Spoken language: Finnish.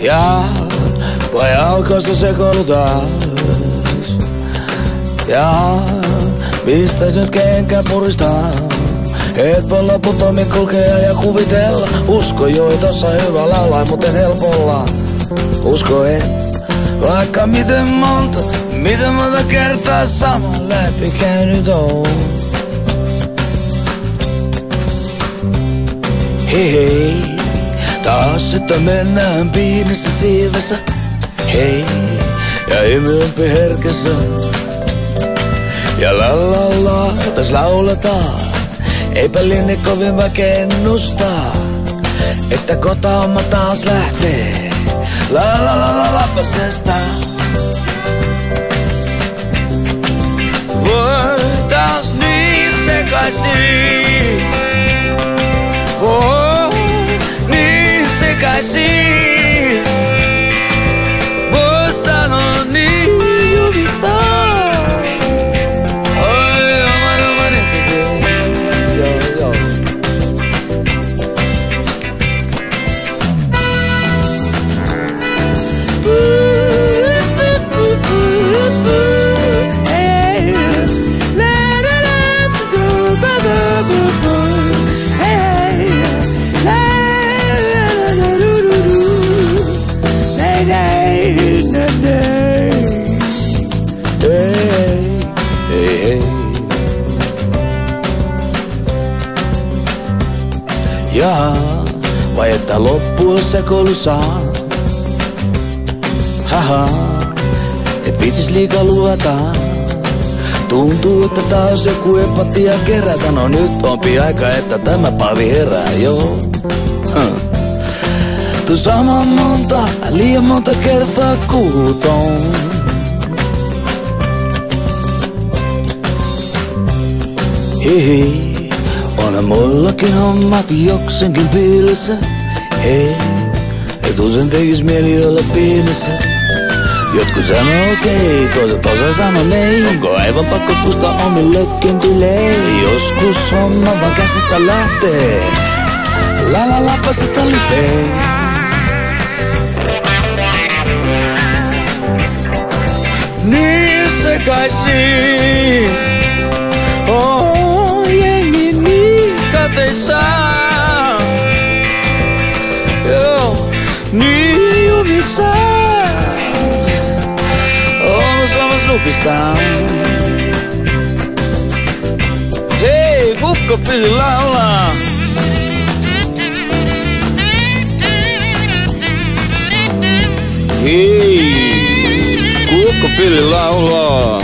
Ja vai alkoi se sekoilu taas? Ja mistä nyt kenkä puristaa? Et voi loputtomin kulkea ja kuvitella. Usko joitossa hyvä laulaa, mut en helpolla. Usko et, vaikka miten monta kertaa saman läpi käynyt on. Hei hei, taas että mennään pienessä siivessä. Hei, ja hymyympi herkässä. Ja la la la, täs lauletaan. Eipä linne kovin vaikea ennustaa, että kotahomma taas lähtee. La la la la lapasesta. Voi taas niin sekaisin. Voi niin sekaisin. Voi sanoa niin jumissaan. Oi oman itsesi. Joo. Jaa, vai että loppua sekoilu saa? Haha, et vitsis liikaa luvataan. Tuntuu, että taas joku empatia kerää. Sano nyt onpi aika, että tämä paavi herää, joo. Tuo sama liian monta kertaa kuuton. Hihi. Onhan muillakin hommat jokseenkin piilessä. Hei, et usein tekis mieli olla pienessä. Jotkut sanoo okei, toiset osa sanoo ei. Onko aivan pakko kustaa omillekin tilei? Joskus homma vaan käsistä lähtee. La lapasesta lipee. Niin sekaisin. Joo, niin jumissaan. On Suomessa nupissaan. Hei, kukkopilli laulaa. Hei, kukkopilli laulaa.